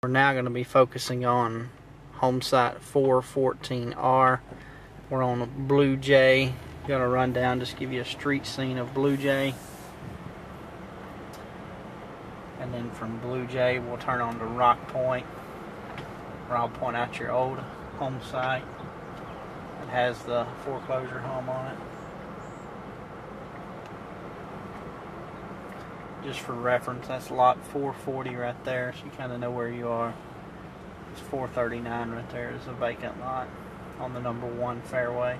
We're now going to be focusing on Homesite 414R. We're on a Blue Jay. Going to run down, just give you a street scene of Blue Jay. And then from Blue Jay, we'll turn on to Rock Point, where I'll point out your old home site. It has the foreclosure home on it. Just for reference, that's lot 440 right there, so you kind of know where you are. It's 439 right there is a vacant lot on the number 1 fairway.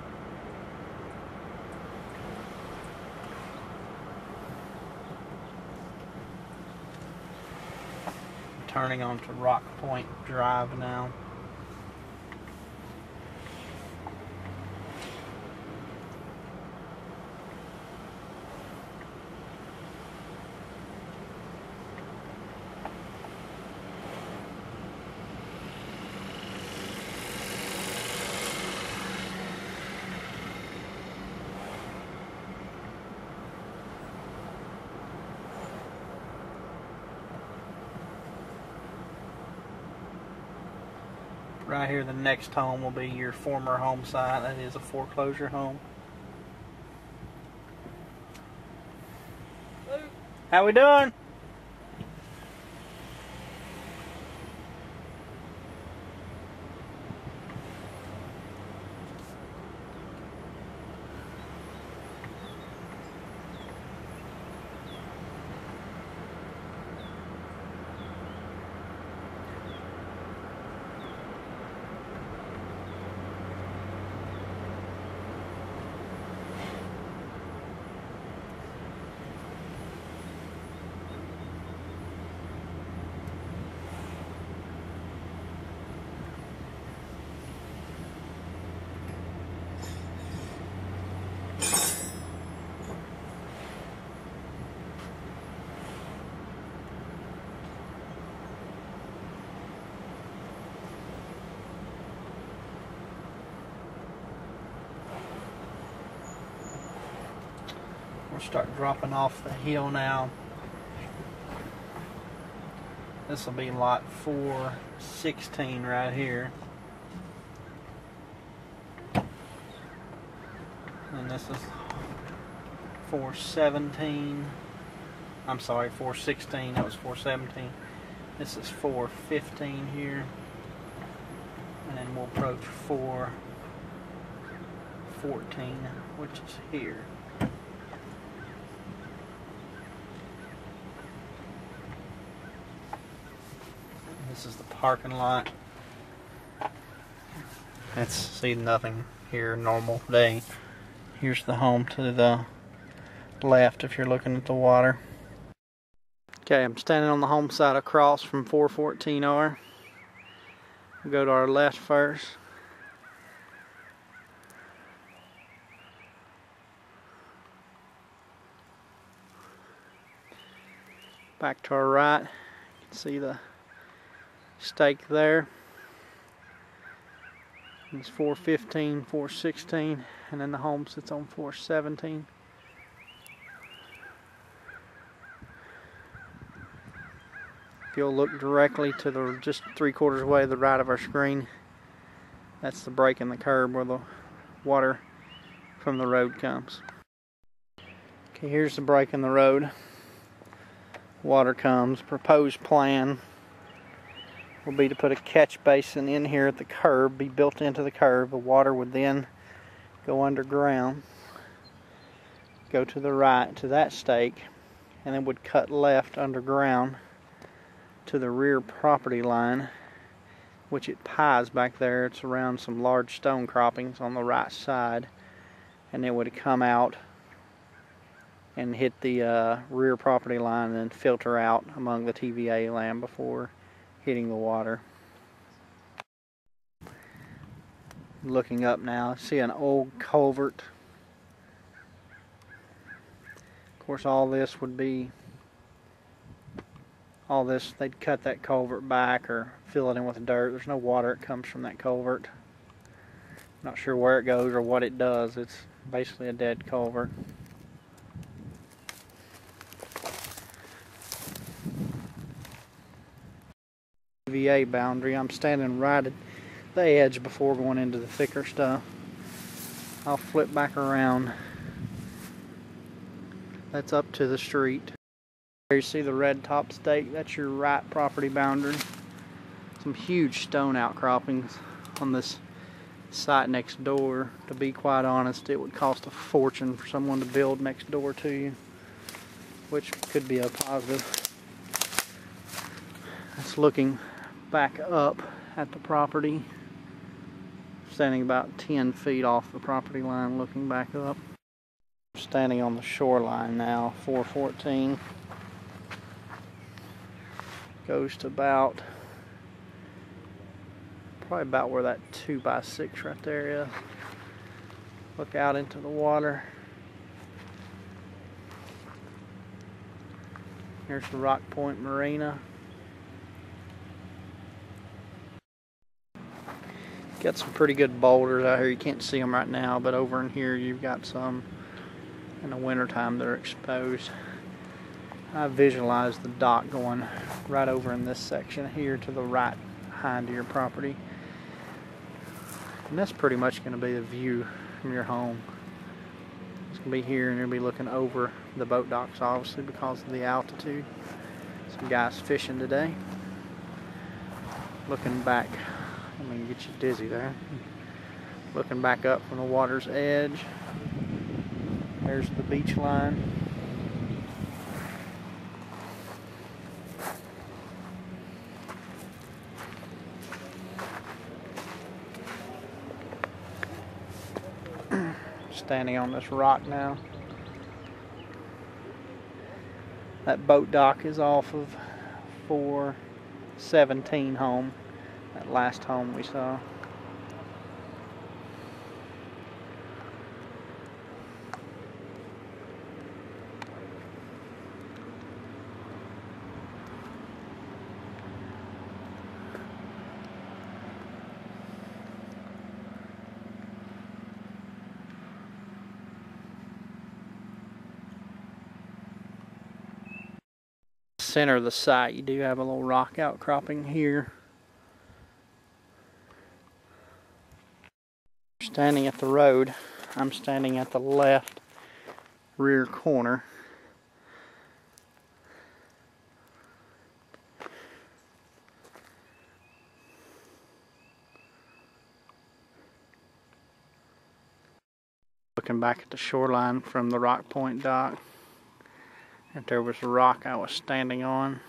Turning onto Rock Point Drive now. Right here, the next home will be your former home site. That is a foreclosure home. How we doing? We'll start dropping off the hill now. This will be lot 416 right here. And this is 417. I'm sorry, 416. That was 417. This is 415 here. And then we'll approach 414, which is here. This is the parking lot. Let's see, nothing here, normal day. Here's the home to the left if you're looking at the water. Okay, I'm standing on the home side across from 414R. We'll go to our left first. Back to our right, you can see the stake there. It's 415, 416, and then the home sits on 417. If you'll look directly to the just 3/4 away to the right of our screen, that's the break in the curb where the water from the road comes. Okay, here's the break in the road. Water comes. Proposed plan will be to put a catch basin in here at the curb, be built into the curb. The water would then go underground, go to the right to that stake, and then would cut left underground to the rear property line, which it pies back there. It's around some large stone croppings on the right side, and it would come out and hit the rear property line and then filter out among the TVA land before hitting the water. Looking up now, see an old culvert. Of course, all this, they'd cut that culvert back or fill it in with dirt. There's no water that comes from that culvert. Not sure where it goes or what it does. It's basically a dead culvert. VA boundary. I'm standing right at the edge before going into the thicker stuff. I'll flip back around. That's up to the street. There you see the red top stake. That's your right property boundary. Some huge stone outcroppings on this site next door. To be quite honest, it would cost a fortune for someone to build next door to you, which could be a positive. That's looking back up at the property, standing about 10 feet off the property line, looking back up. Standing on the shoreline now. 414 goes to about, probably about where that 2x6 right there is. Look out into the water. Here's the Rock Point Marina. Got some pretty good boulders out here. You can't see them right now, but over in here you've got some in the wintertime that are exposed. I visualize the dock going right over in this section here to the right behind your property. And that's pretty much going to be the view from your home. It's going to be here, and you'll be looking over the boat docks, obviously, because of the altitude. Some guys fishing today. Looking back, I mean, get you dizzy there. Looking back up from the water's edge. There's the beach line. Standing on this rock now. That boat dock is off of 417 home, that last home we saw. Center of the site, you do have a little rock outcropping here. Standing at the road, I'm standing at the left rear corner. Looking back at the shoreline from the Rock Point dock. If there was a rock I was standing on.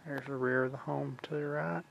There's the rear of the home to the right.